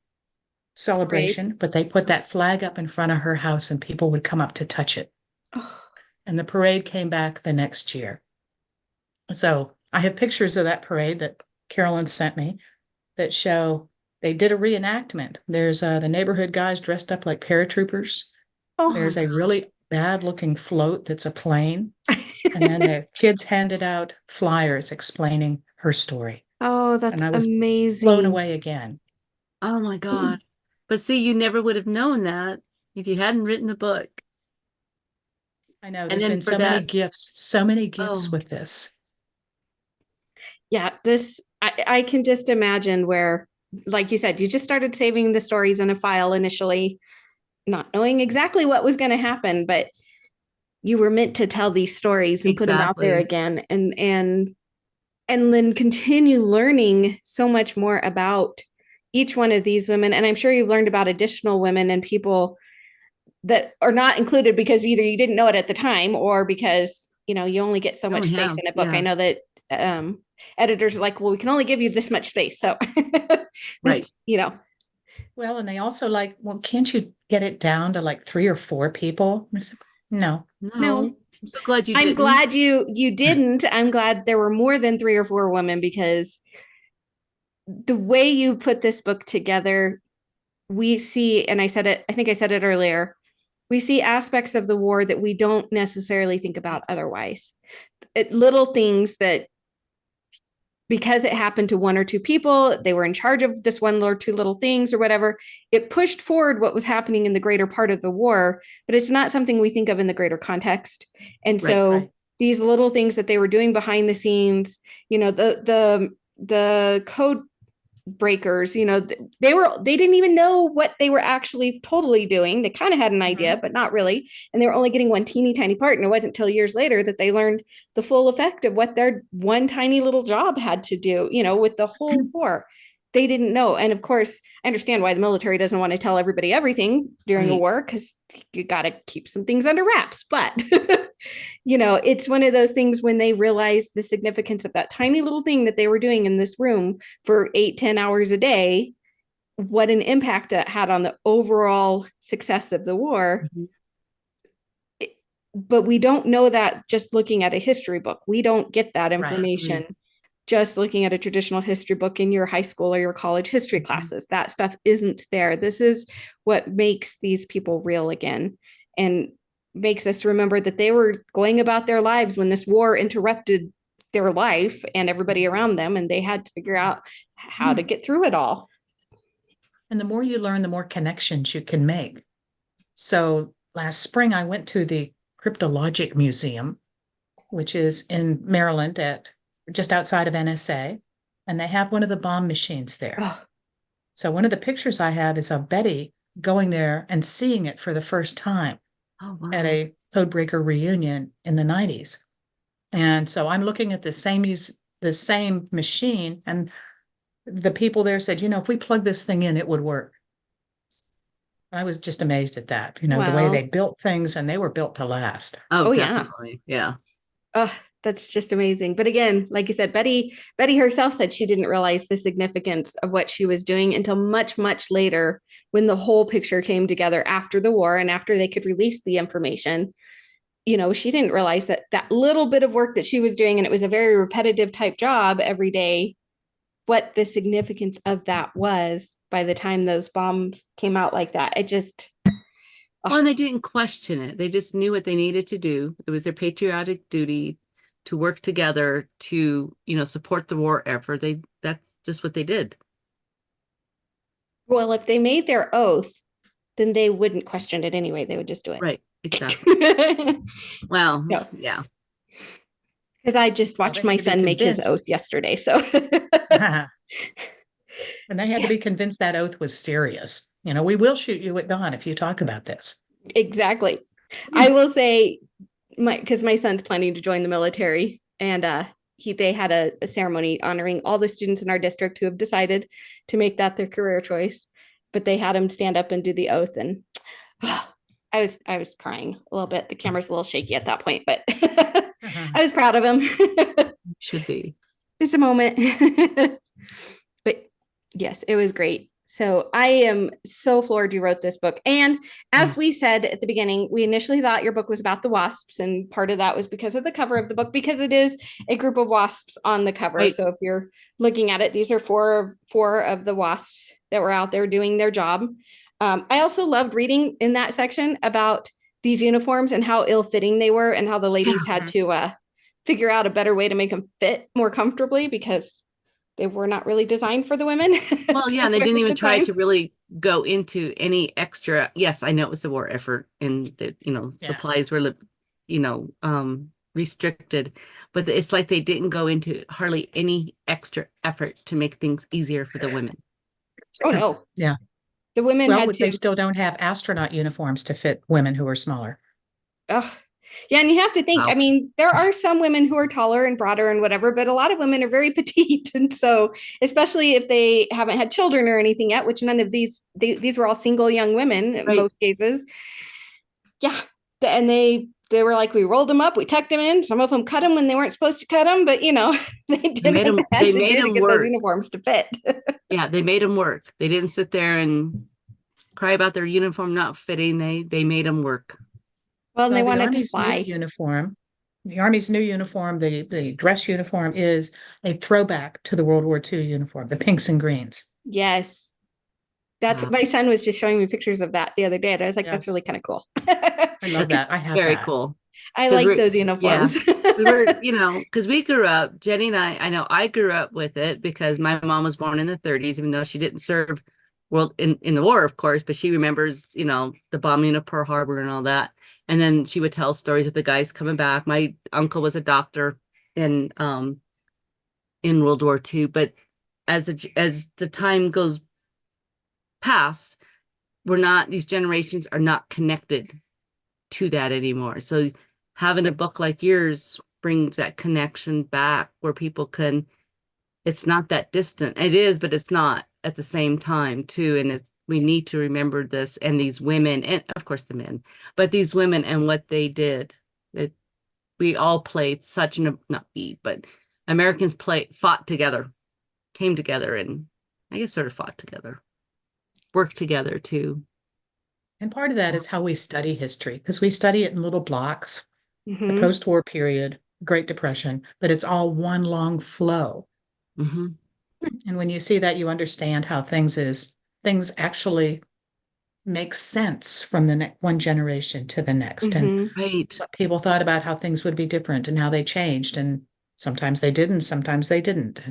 celebration, but they put that flag up in front of her house and people would come up to touch it. Oh. And the parade came back the next year. So I have pictures of that parade that Carolyn sent me that show they did a reenactment. There's the neighborhood guys dressed up like paratroopers. Oh, there's a really bad looking float that's a plane. And then the kids handed out flyers explaining her story. Oh, that's and I was amazing. Blown away again. Oh my God. But see, you never would have known that if you hadn't written the book. I know. There's been so many gifts with this. Yeah, I can just imagine where, like you said, you just started saving the stories in a file initially, not knowing exactly what was going to happen, but you were meant to tell these stories and put them out there again and then continue learning so much more about each one of these women. And I'm sure you've learned about additional women and people that are not included because either you didn't know it at the time or because, you only get so much space in a book. Yeah. I know that editors are like, well, we can only give you this much space. So, right. Well, and they also like, well, can't you get it down to like 3 or 4 people? I said, no. I'm so glad you didn't. I'm glad you didn't. I'm glad there were more than 3 or 4 women because the way you put this book together, we see, and I think I said it earlier, we see aspects of the war that we don't necessarily think about otherwise. Little things that, because it happened to 1 or 2 people, they were in charge of this 1 or 2 little things or whatever, it pushed forward what was happening in the greater part of the war, but it's not something we think of in the greater context. And so these little things that they were doing behind the scenes, the code breakers, they didn't even know what they were actually totally doing. They kind of had an idea, but not really. And they were only getting one teeny tiny part. And it wasn't until years later that they learned the full effect of what their one tiny little job had to do, with the whole war. They didn't know. And of course, I understand why the military doesn't want to tell everybody everything during a war, because you got to keep some things under wraps. But it's one of those things when they realized the significance of that tiny little thing that they were doing in this room for 8-10 hours a day, what an impact that had on the overall success of the war. But we don't know that just looking at a history book. We don't get that information just looking at a traditional history book in your high school or your college history classes. That stuff isn't there. This is what makes these people real again, and makes us remember that they were going about their lives when this war interrupted their life and everybody around them, and they had to figure out how to get through it all. And the more you learn, the more connections you can make. So last spring, I went to the Cryptologic Museum, which is in Maryland just outside of NSA, and they have one of the bomb machines there. Oh. So one of the pictures I have is of Betty going there and seeing it for the first time at a Codebreaker reunion in the 90s. And so I'm looking at the same machine, and the people there said, if we plug this thing in, it would work. I was just amazed at that, the way they built things, and they were built to last. Oh, definitely. Yeah. Oh, that's just amazing. But again, like you said, Betty herself said she didn't realize the significance of what she was doing until much, much later, when the whole picture came together after the war and after they could release the information. She didn't realize that little bit of work that she was doing, and it was a very repetitive type job every day, what the significance of that was by the time those bombs came out like that. It just... Well, and they didn't question it. They just knew what they needed to do. It was their patriotic duty to work together to, support the war effort. That's just what they did. Well, if they made their oath, then they wouldn't question it anyway. They would just do it. Right. Exactly. Well, yeah. Because I just watched my son make his oath yesterday. So. And they had to be convinced that oath was serious. We will shoot you at dawn if you talk about this. Exactly. I will say, because my son's planning to join the military, and they had a ceremony honoring all the students in our district who have decided to make that their career choice. But they had him stand up and do the oath, and I was crying a little bit. The camera's a little shaky at that point, but I was proud of him. Should be. It's a moment. But yes, it was great. So I am so floored you wrote this book. And as we said at the beginning, we initially thought your book was about the wasps. And part of that was because of the cover of the book, because it is a group of wasps on the cover. Right. So if you're looking at it, these are four of the wasps that were out there doing their job. I also loved reading in that section about these uniforms and how ill-fitting they were, and how the ladies had to figure out a better way to make them fit more comfortably, because they were not really designed for the women. Well, yeah, and they didn't even try to really go into any extra. Yes, I know it was the war effort, and that supplies were restricted, but it's like they didn't go into hardly any extra effort to make things easier for the women. Oh no, yeah, the women they still don't have astronaut uniforms to fit women who are smaller. Oh. Yeah, and you have to think, wow. I mean, there are some women who are taller and broader and whatever, but a lot of women are very petite. And so, especially if they haven't had children or anything yet, which none of these were all single young women in most cases. Yeah. And they were like, we rolled them up, we tucked them in. Some of them cut them when they weren't supposed to cut them, but they made them get those uniforms to fit. Yeah, they made them work. They didn't sit there and cry about their uniform not fitting. They made them work. Well, they wanted to fly. The Army's new uniform, the dress uniform, is a throwback to the World War II uniform, the pinks and greens. Yes. My son was just showing me pictures of that the other day, and I was like, that's really kind of cool. I love that. I have very that. Cool. I like those uniforms. Yeah. We were, because we grew up, Jenny and I know I grew up with it because my mom was born in the 30s, even though she didn't serve in the war, of course, but she remembers, the bombing of Pearl Harbor and all that. And then she would tell stories of the guys coming back. My uncle was a doctor in World War II, but as the time goes past, these generations are not connected to that anymore. So having a book like yours brings that connection back where people can, it's not that distant. It is, but it's not at the same time too. And we need to remember this, and these women, and of course the men, but these women and what they did. That we all played such an, not we, but Americans fought together, came together, and I guess sort of fought together, worked together too. And part of that is how we study history, because we study it in little blocks, the Mhm. post-war period, Great Depression, but it's all one long flow. Mm-hmm. And when you see that, you understand how things actually make sense from the one generation to the next, and Mhm. Right. what people thought about how things would be different and how they changed. And sometimes they did, and sometimes they didn't.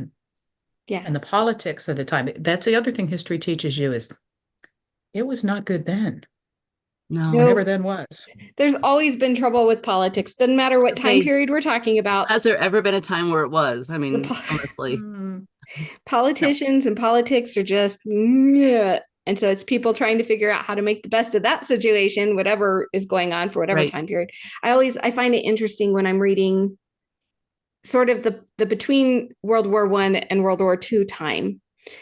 Yeah. And the politics of the time. That's the other thing history teaches you is it was not good then, No. whenever Nope. then was. There's always been trouble with politics. Doesn't matter what time Say, period we're talking about. has there ever been a time where it was? I The mean, po- honestly, No. Politicians and politics are just, yeah. And so it's people trying to figure out how to make the best of that situation, whatever is going on for whatever Right. time period. I find it interesting when I'm reading sort of the between World War I and World War II time.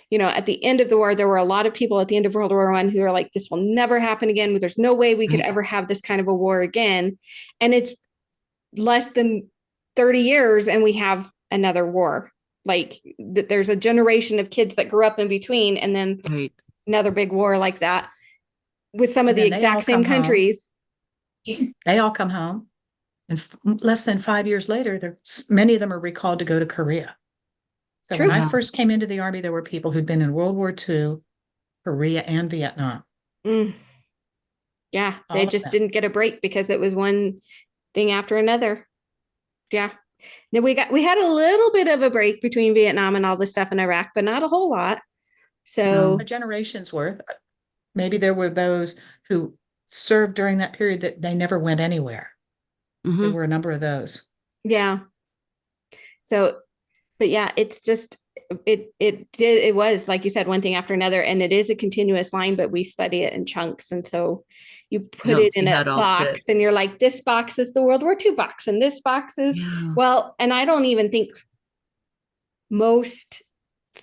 You know, at the end of the war, there were a lot of people at the end of World War I who are like, this will never happen again. There's no way we could Right. ever have this kind of a war again. And it's less than 30 years and we have another war. Like there's a generation of kids that grew up in between, and then Right. another big war like that with some of And the then they all exact same come home. countries. They all come home, and less than 5 years later, many of them are recalled to go to Korea. So True. when I Yeah. first came into the Army, there were people who'd been in World War II, Korea, and Vietnam. Mm. Yeah, All they of just them. didn't get a break because it was one thing after another. Yeah. Then we had a little bit of a break between Vietnam and all the stuff in Iraq, but not a whole lot. So A generation's worth. Maybe there were those who served during that period that they never went anywhere. There Mm-hmm. were a number of those. yeah. So, but yeah, it's just it was like you said, one thing after another, and it is a continuous line, but we study it in chunks, and so you put don't it see in how a it all box, fits. and you're like, this box is the World War II box, and this box is Yeah. well, and I don't even think most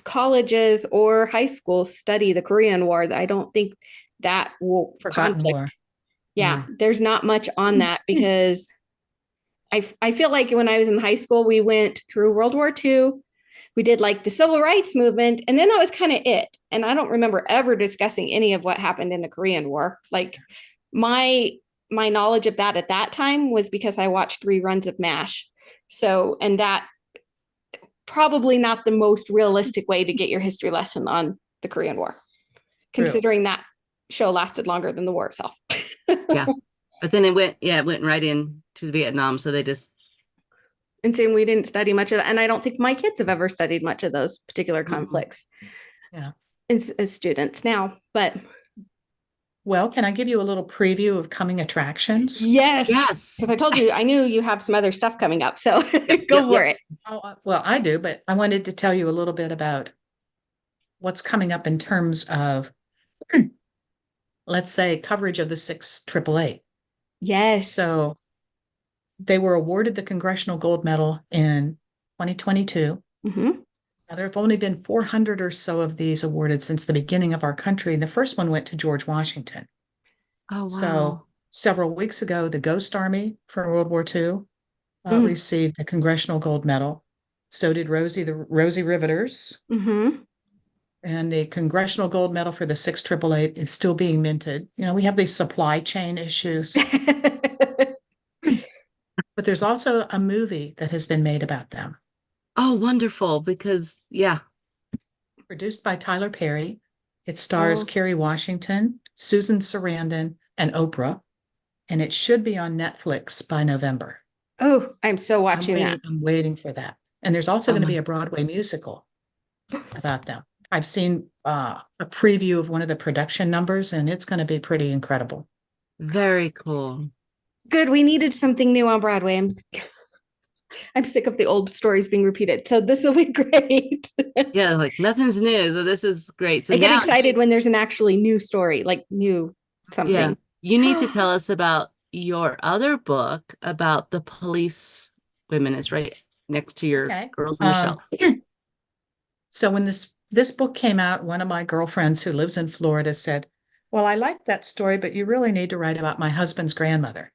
colleges or high schools study the Korean War. I don't think that will Forgotten conflict. war. Yeah, there's not much on that because I feel like when I was in high school, we went through World War II. We did like the civil rights movement, and then that was kind of it. And I don't remember ever discussing any of what happened in the Korean War. Like my knowledge of that at that time was because I watched reruns of MASH. So, and that probably not the most realistic way to get your history lesson on the Korean War, considering that show lasted longer than the war itself. Yeah. But then it went right in to Vietnam. So they just, And saying we didn't study much of that. And I don't think my kids have ever studied much of those particular conflicts as students now. But well, can I give you a little preview of coming attractions? yes. yes. Because I told you, I knew you have some other stuff coming up. So go for it. Oh, well, I do, but I wanted to tell you a little bit about what's coming up in terms of, let's say, coverage of the 6 AAA. Yes. So they were awarded the Congressional Gold Medal in 2022. Mm-hmm. Now, there have only been 400 or so of these awarded since the beginning of our country. The first one went to George Washington. Oh, wow. So several weeks ago, the Ghost Army from World War II received the Congressional Gold Medal. So did the Rosie Riveters. Mm-hmm. And the Congressional Gold Medal for the 6 AAA is still being minted. You know, we have these supply chain issues. But there's also a movie that has been made about them. Oh, wonderful. Because, yeah. Produced by Tyler Perry. It stars Kerry Washington, Susan Sarandon, and Oprah. And it should be on Netflix by November. Oh, I'm so watching that. I'm waiting for that. And there's also going to be a Broadway musical about them. I've seen a preview of one of the production numbers, and it's going to be pretty incredible. Very cool. Good. We needed something new on Broadway. I'm sick of the old stories being repeated. So this will be great. Yeah, like nothing's new. So this is great. So I get now, excited when there's an actually new story, like new yeah, something. you need to tell us about your other book about the police women. It's right next to your Okay. Girls on the Shelf. So when this book came out, one of my girlfriends who lives in Florida said, "Well, I like that story, but you really need to write about my husband's grandmother."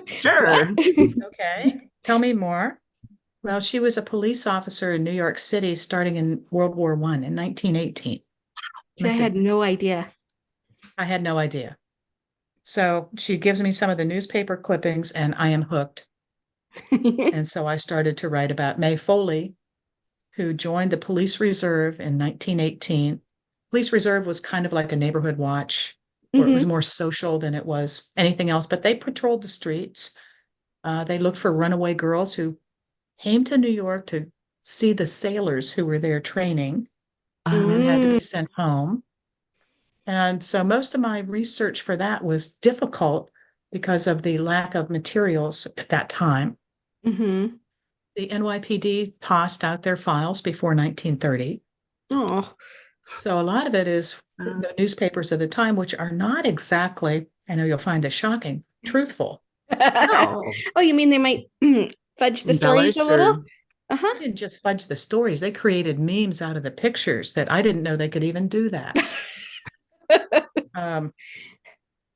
Sure. Okay, tell me more. Well, she was a police officer in New York City starting in World War I in 1918. See, I had no idea. I had no idea. So she gives me some of the newspaper clippings and I am hooked. And so I started to write about May Foley, who joined the police reserve in 1918. Police reserve was kind of like a neighborhood watch, where it was more social than it was anything else, but they patrolled the streets. They looked for runaway girls who came to New York to see the sailors who were there training and then had to be sent home. And so most of my research for that was difficult because of the lack of materials at that time. Mm-hmm. The NYPD tossed out their files before 1930. Oh. So a lot of it is the newspapers of the time, which are not exactly, I know you'll find this shocking, truthful. No. Oh, you mean they might fudge the stories Embellish a little? or Uh-huh. They didn't just fudge the stories, they created memes out of the pictures that I didn't know they could even do that. Um,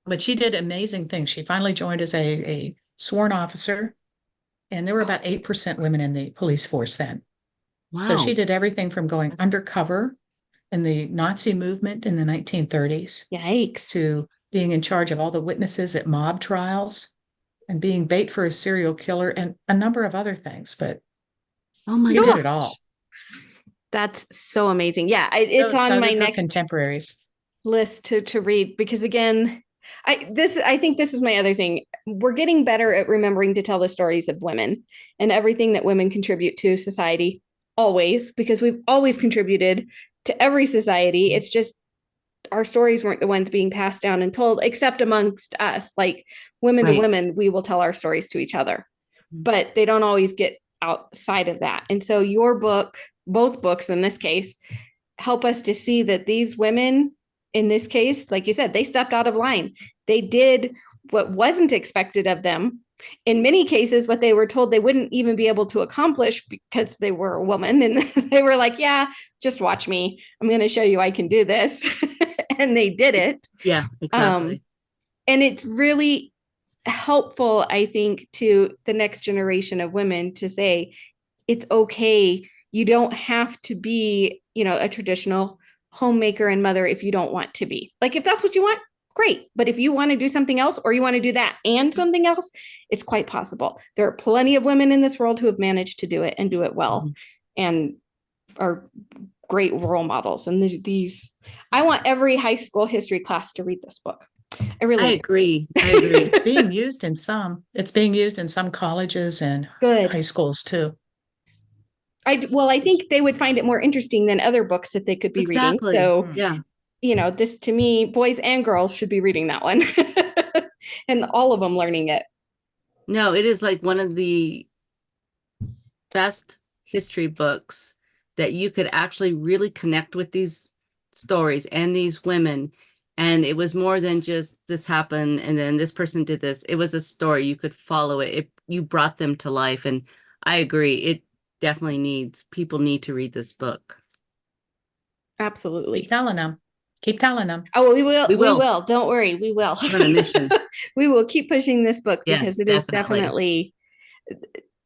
but she did amazing things. She finally joined as a sworn officer, and there were about 8% women in the police force then. So she wow. did everything from going undercover in the Nazi movement in the 1930s Yikes. to being in charge of all the witnesses at mob trials and being bait for a serial killer and a number of other things. But Oh my she did God. it all. That's so amazing. Yeah, it's So, on so my did her next contemporaries. list to read because again, I think this is my other thing. We're getting better at remembering to tell the stories of women and everything that women contribute to society always because we've always contributed to every society. It's just our stories weren't the ones being passed down and told except amongst us. Like women to Right. women, we will tell our stories to each other. But they don't always get outside of that. And so your book, both books in this case, help us to see that these women in this case, like you said, they stepped out of line. They did what wasn't expected of them. In many cases, what they were told they wouldn't even be able to accomplish because they were a woman. And they were like, yeah, just watch me. I'm going to show you I can do this. And they did it. Yeah, exactly. And it's really helpful, I think, to the next generation of women to say, it's okay. You don't have to be, a traditional homemaker and mother if you don't want to be. Like, if that's what you want, great. But if you want to do something else or you want to do that and something else, it's quite possible. There are plenty of women in this world who have managed to do it and do it well and are great role models. And I want every high school history class to read this book. I agree. I agree. It's being used in some colleges and Good. high schools too. I think they would find it more interesting than other books that they could be reading. So, yeah. This to me, boys and girls should be reading that one and all of them learning it. No, it is like one of the best history books that you could actually really connect with these stories and these women. And it was more than just this happened and then this person did this. It was a story. You could follow it. You brought them to life. And I agree. It definitely people need to read this book. Absolutely. Keep telling them. Oh, we will. Don't worry. We will. We're on a mission. We will keep pushing this book because Yes, it is definitely,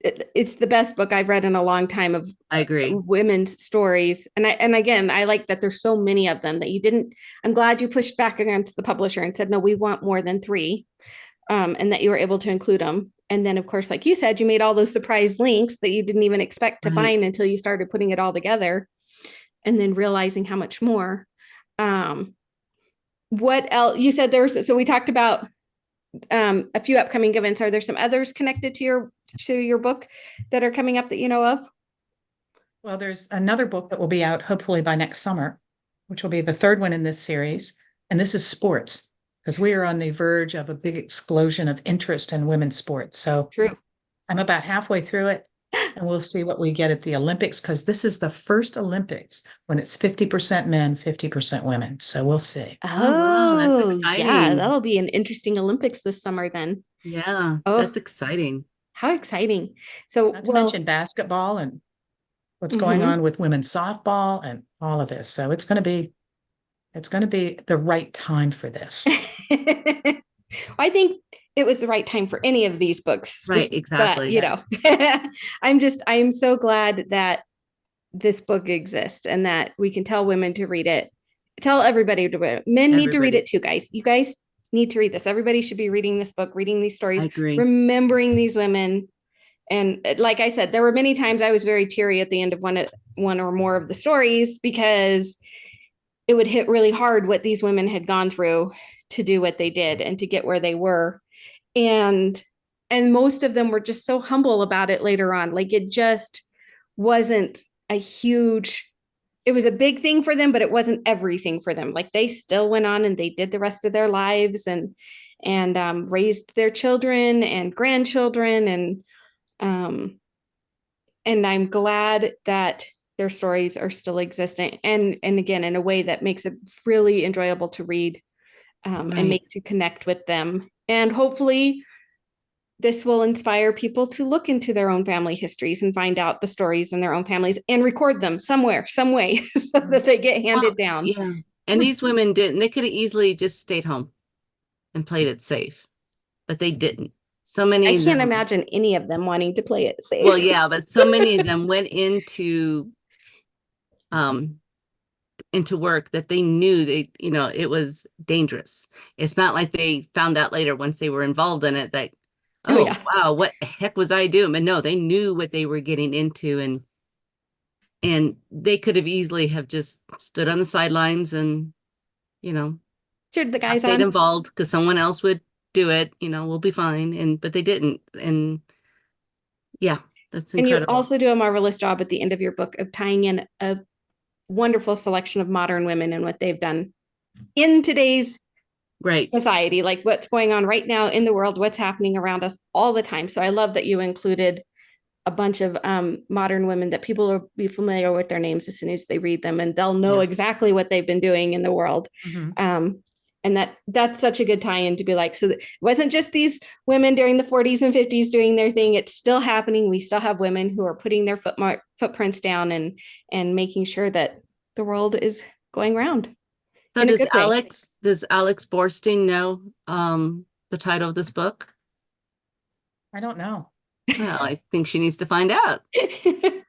it's the best book I've read in a long time of I agree. Women's stories. And again, I like that there's so many of them that I'm glad you pushed back against the publisher and said, no, we want more than 3. And that you were able to include them. And then of course, like you said, you made all those surprise links that you didn't even expect to find until you started putting it all together and then realizing how much more. What else you said so we talked about a few upcoming events. Are there some others connected to your book that are coming up that you know of? Well, there's another book that will be out hopefully by next summer, which will be the 3rd one in this series. And this is sports. because we are on the verge of a big explosion of interest in women's sports. So True. I'm about halfway through it, and we'll see what we get at the Olympics, because this is the first Olympics when it's 50% men, 50% women. So we'll see. Oh, wow, that's Yeah, exciting. that'll be an interesting Olympics this summer then. Yeah, Oh, that's exciting. how exciting. So, Not to mention basketball and what's going on with women's softball and all of this. So it's going to be the right time for this. I think it was the right time for any of these books. Right, But, exactly. you know, I'm so glad that this book exists and that we can tell women to read it. Tell everybody to read it. Men need to read Everybody. it too, guys. You guys need to read this. Everybody should be reading this book, reading these I stories, agree. remembering these women. And like I said, there were many times I was very teary at the end of one or more of the stories, because it would hit really hard what these women had gone through to do what they did and to get where they were. And most of them were just so humble about it later on. Like, it just wasn't a huge, it was a big thing for them, but it wasn't everything for them. Like, they still went on and they did the rest of their lives and raised their children and grandchildren. And I'm glad that their stories are still existing. And again, in a way that makes it really enjoyable to read, and Right. makes you connect with them. And hopefully this will inspire people to look into their own family histories and find out the stories in their own families and record them somewhere, some way, so that they get handed down. Yeah. And these women didn't. They could have easily just stayed home and played it safe, but they didn't. So many I of can't them, imagine any of them wanting to play it safe. well, yeah, but so many of them went into work that they knew it was dangerous. It's not like they found out later once they were involved in it that, Oh, oh, yeah. wow, what the heck was I doing? But no, they knew what they were getting into, and they could have easily have just stood on the sidelines and, Cheered the not guys stayed on. involved because someone else would do it, we'll be fine. But they didn't. And yeah, that's And you incredible. also do a marvelous job at the end of your book of tying in a wonderful selection of modern women and what they've done in today's Right. society, like what's going on right now in the world, what's happening around us all the time. So I love that you included a bunch of modern women that people will be familiar with their names as soon as they read them, and they'll know exactly what they've been doing in the world. And that's such a good tie-in to be like, so it wasn't just these women during the 40s and 50s doing their thing. It's still happening. We still have women who are putting their footprints down and making sure that the world is going round. So does Alex Borstein know the title of this book? I don't know. Well, I think she needs to find out. I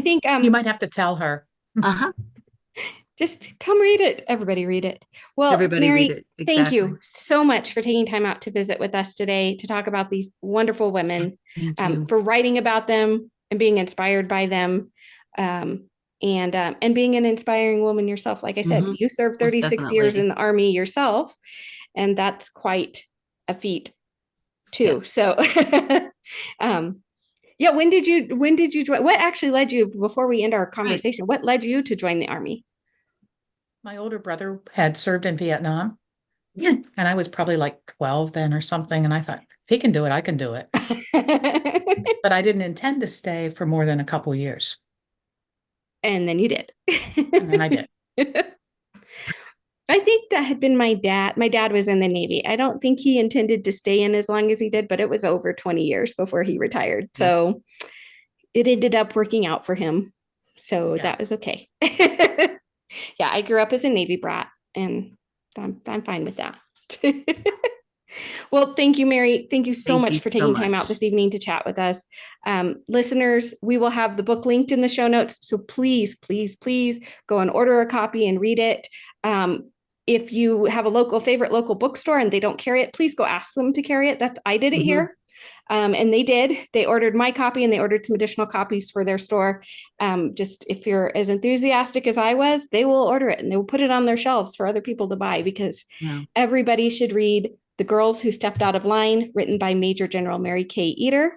think You might have to tell her. Uh-huh. Just come read it. Everybody read it. Well, Everybody Mary, read it. thank Exactly. you so much for taking time out to visit with us today to talk about these wonderful women, Thank you. for writing about them and being inspired by them, and being an inspiring woman yourself. Like I said, you served 36 years in the Army yourself, and that's quite a feat too. Yes. So, yeah, when did you join? What actually led you, before we end our conversation, what led you to join the Army? My older brother had served in Vietnam. And I was probably like 12 then or something. And I thought, if he can do it, I can do it. But I didn't intend to stay for more than a couple years. And then you did. And then I did. I think that had been my dad. My dad was in the Navy. I don't think he intended to stay in as long as he did, but it was over 20 years before he retired. So it ended up working out for him. So that was okay. Yeah, I grew up as a Navy brat, and I'm fine with that. Well, thank you, Mary. Thank you so much for taking time out this evening to chat with us. Listeners, we will have the book linked in the show notes. So please, please, please go and order a copy and read it. If you have a favorite local bookstore and they don't carry it, please go ask them to carry it. I did it here. And they did. They ordered my copy and they ordered some additional copies for their store. Just if you're as enthusiastic as I was, they will order it and they will put it on their shelves for other people to buy, because everybody should read The Girls Who Stepped Out of Line, written by Major General Mary K. Eder.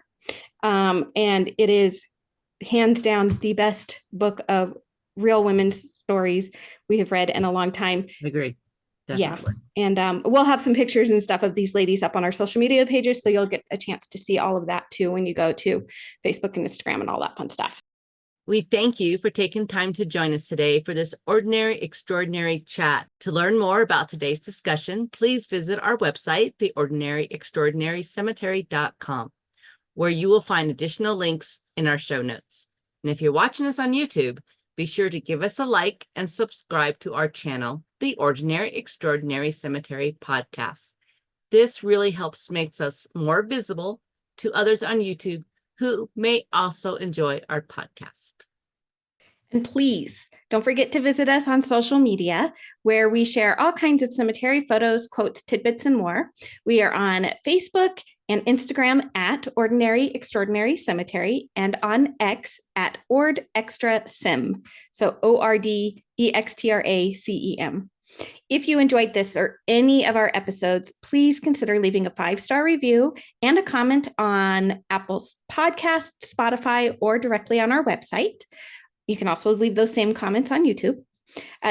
And it is hands down the best book of real women's stories we have read in a long time. I agree. Definitely. Yeah. And we'll have some pictures and stuff of these ladies up on our social media pages. So you'll get a chance to see all of that too when you go to Facebook and Instagram and all that fun stuff. We thank you for taking time to join us today for this Ordinary Extraordinary chat. To learn more about today's discussion, please visit our website, theordinaryextraordinarycemetery.com, where you will find additional links in our show notes. And if you're watching us on YouTube, be sure to give us a like and subscribe to our channel, The Ordinary Extraordinary Cemetery Podcast. This really helps makes us more visible to others on YouTube who may also enjoy our podcast. And please don't forget to visit us on social media, where we share all kinds of cemetery photos, quotes, tidbits, and more. We are on Facebook and Instagram at Ordinary Extraordinary Cemetery, and on X at OrdExtraCem. So OrdExtraCem. If you enjoyed this or any of our episodes, please consider leaving a 5-star review and a comment on Apple's podcast, Spotify, or directly on our website. You can also leave those same comments on YouTube.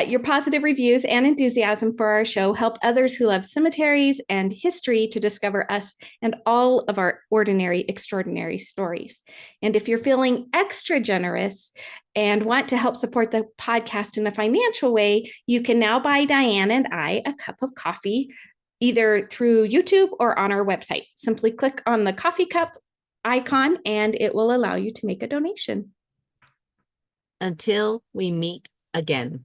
Your positive reviews and enthusiasm for our show help others who love cemeteries and history to discover us and all of our ordinary, extraordinary stories. And if you're feeling extra generous and want to help support the podcast in a financial way, you can now buy Diane and I a cup of coffee, either through YouTube or on our website. Simply click on the coffee cup icon and it will allow you to make a donation. Until we meet again.